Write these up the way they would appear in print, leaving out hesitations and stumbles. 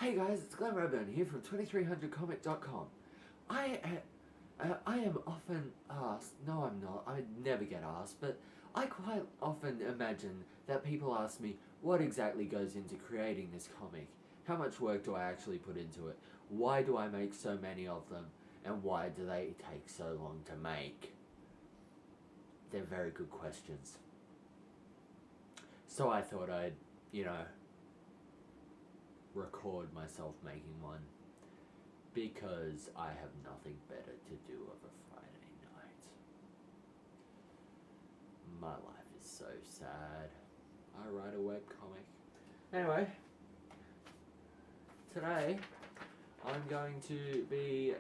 Hey guys, it's Glenn Radburn here from 2300comic.com. I am often asked, no I'm not, I never get asked, but I quite often imagine that people ask me what exactly goes into creating this comic. How much work do I actually put into it? Why do I make so many of them? And why do they take so long to make? They're very good questions. So I thought I'd, record myself making one because I have nothing better to do of a Friday night. My life is so sad. I write a webcomic. Anyway, today I'm going to be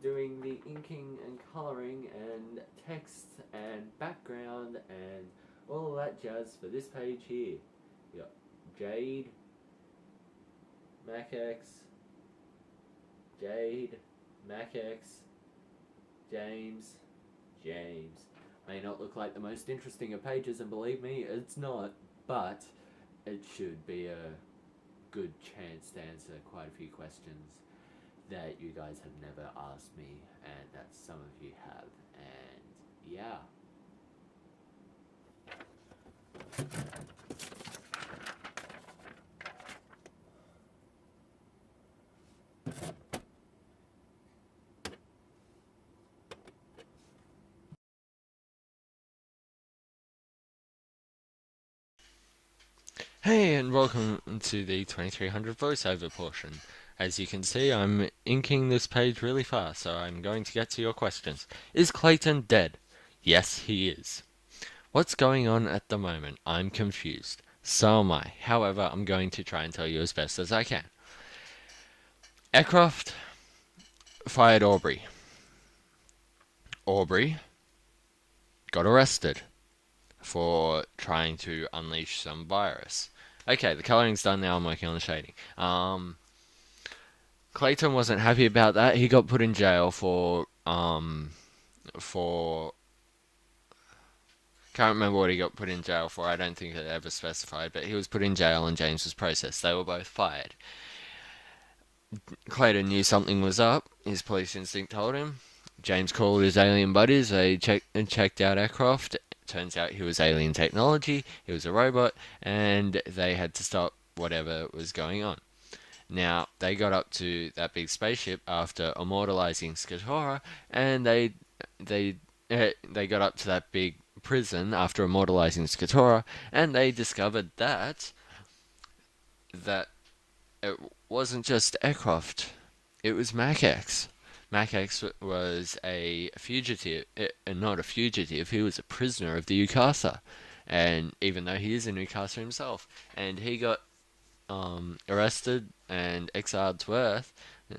doing the inking and colouring and text and background and all of that jazz for this page here. You got Jade, MacX, Jade, MacX, James. May not look like the most interesting of pages, and believe me, it's not, but it should be a good chance to answer quite a few questions that you guys have never asked me, and that some of you have, and yeah. Hey, and welcome to the 2300 voiceover portion. As you can see, I'm inking this page really fast, so I'm going to get to your questions. Is Clayton dead? Yes, he is. What's going on at the moment? I'm confused. So am I. However, I'm going to try and tell you as best as I can. Aircraft fired Aubrey. Aubrey got arrested for trying to unleash some virus. Okay, the coloring's done now. I'm working on the shading. Clayton wasn't happy about that. He got put in jail for can't remember what he got put in jail for. I don't think it ever specified, but he was put in jail and James was processed. They were both fired. Clayton knew something was up. His police instinct told him. James called his alien buddies. They checked out aircraft. Turns out he was alien technology. He was a robot, and they had to stop whatever was going on. Now, they got up to that big spaceship after immortalizing Skatora, and they got up to that big prison after immortalizing Skatora, and they discovered that it wasn't just aircraft, it was MacX. MacX was a fugitive, not a fugitive, he was a prisoner of the Ukasa, and even though he is an Ukasa himself, and he got arrested and exiled to Earth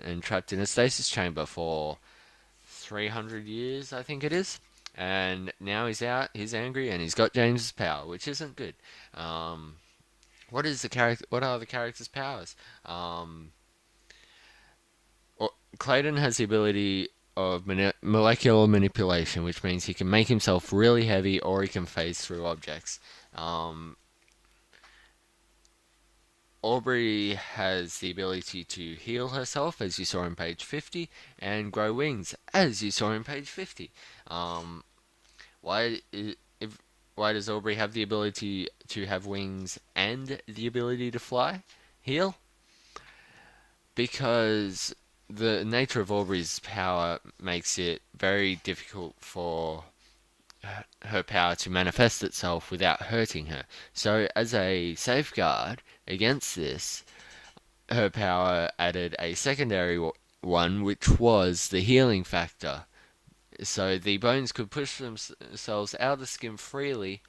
and trapped in a stasis chamber for 300 years, I think it is. And now he's out, he's angry, and he's got James's power, which isn't good. What is the character? What are the character's powers? Clayton has the ability of molecular manipulation, which means he can make himself really heavy, or he can phase through objects. Aubrey has the ability to heal herself, as you saw in page 50, and grow wings, as you saw in page 50. Why if why does Aubrey have the ability to have wings and the ability to fly? Heal? Because the nature of Aubrey's power makes it very difficult for her power to manifest itself without hurting her. So, as a safeguard against this, her power added a secondary one, which was the healing factor. So the bones could push themselves out of the skin freely,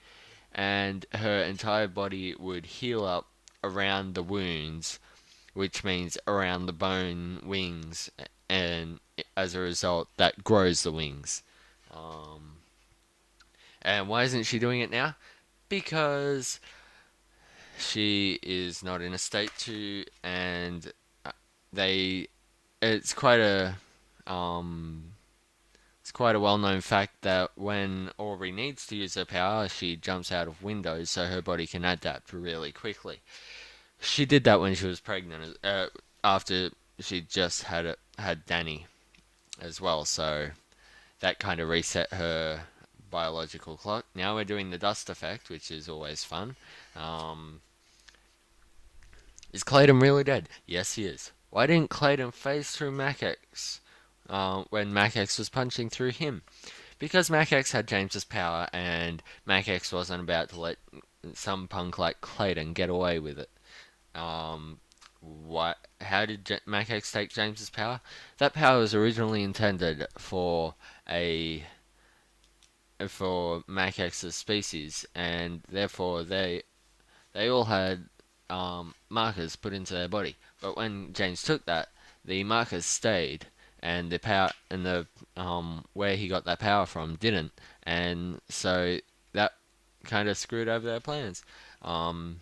and her entire body would heal up around the wounds, which means around the bone wings, and as a result, that grows the wings. And why isn't she doing it now? Because she is not in a state to, and they. It's quite a it's quite a well-known fact that when Aubrey needs to use her power, she jumps out of windows so her body can adapt really quickly. She did that when she was pregnant, after she just had Danny as well. So that kind of reset her biological clock. Now we're doing the dust effect, which is always fun. Um, is Clayton really dead? Yes, he is. Why didn't Clayton phase through Mac-X when Mac-X was punching through him? Because Mac-X had James's power, and Mac-X wasn't about to let some punk like Clayton get away with it. Um, what? How did Mac-X take James's power? That power was originally intended a for Mac-X's species, and therefore they all had markers put into their body. But when James took that, the markers stayed, and the power and the where he got that power from didn't, and so that kind of screwed over their plans. Um,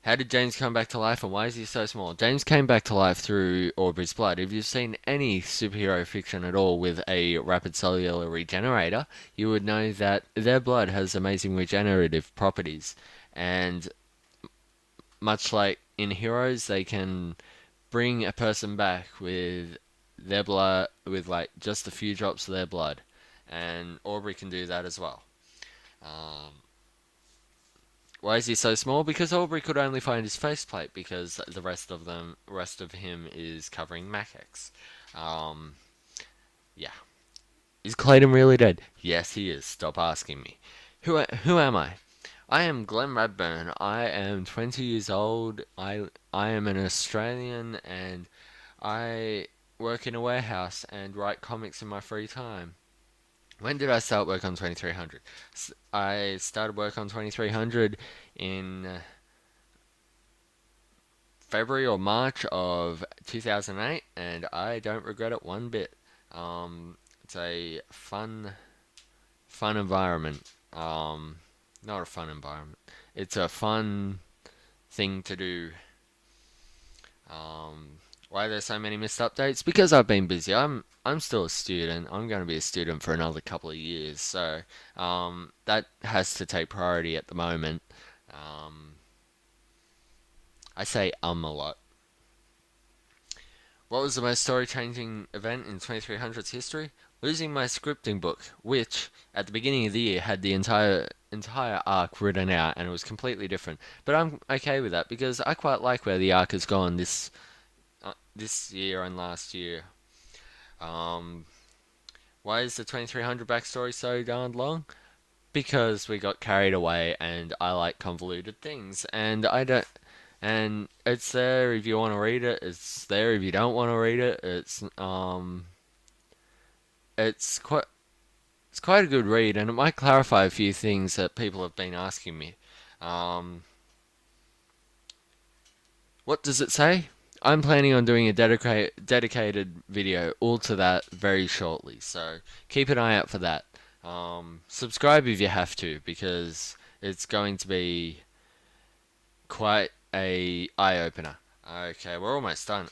how did James come back to life, and why is he so small? James came back to life through Aubrey's blood. If you've seen any superhero fiction at all with a rapid cellular regenerator, you would know that their blood has amazing regenerative properties. And much like in Heroes, they can bring a person back with their blood, with like just a few drops of their blood. And Aubrey can do that as well. Um, Why is he so small? Because Aubrey could only find his faceplate because the rest of him is covering Mac-X. Um, yeah. Is Clayton really dead? Yes, he is. Stop asking me. Who am I? I am Glenn Radburn. I am 20 years old. I am an Australian, and I work in a warehouse and write comics in my free time. When did I start work on 2300? I started work on 2300 in February or March of 2008, and I don't regret it one bit. It's a fun environment. Not a fun environment. It's a fun thing to do. Why are there so many missed updates? Because I've been busy. I'm still a student. I'm going to be a student for another couple of years, so that has to take priority at the moment. Um, I say a lot. What was the most story-changing event in 2300's history? Losing my scripting book, which at the beginning of the year had the entire arc written out, and it was completely different. But I'm okay with that because I quite like where the arc has gone this year and last year. Um, why is the 2300 backstory so darn long? Because we got carried away, and I like convoluted things, and I don't. And it's there if you want to read it. It's there if you don't want to read it. It's quite a good read, and it might clarify a few things that people have been asking me. Um, what does it say? I'm planning on doing a dedicated video all to that very shortly, so keep an eye out for that. Subscribe if you have to, because it's going to be quite a eye opener. Okay, we're almost done.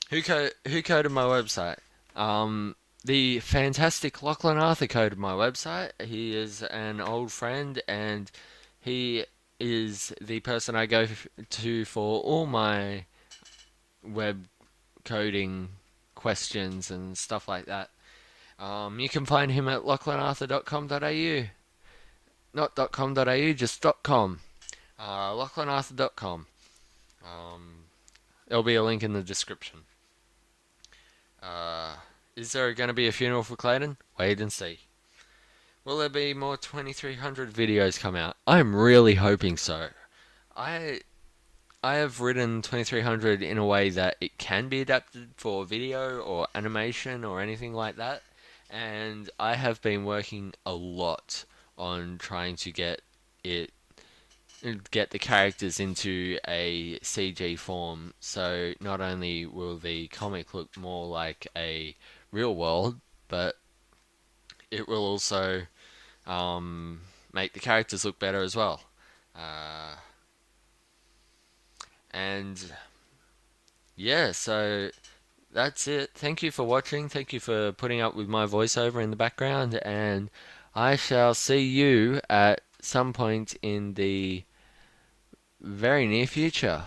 Who coded my website? The fantastic Lachlan Arthur coded my website. He is an old friend, and he is the person I go to for all my web coding questions and stuff like that. You can find him at lachlanarthur.com.au. Not .com.au, just .com. lachlanarthur.com. There'll be a link in the description. Is there going to be a funeral for Clayton? Wait and see. Will there be more 2300 videos come out? I'm really hoping so. I I have written 2300 in a way that it can be adapted for video or animation or anything like that, and I have been working a lot on trying to it get the characters into a CG form, so not only will the comic look more like a real world, but it will also make the characters look better as well. Uh, and yeah, so that's it. Thank you for watching. Thank you for putting up with my voiceover in the background, and I shall see you at some point in the very near future.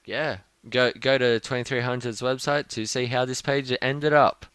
Yeah, go to 2300's website to see how this page ended up.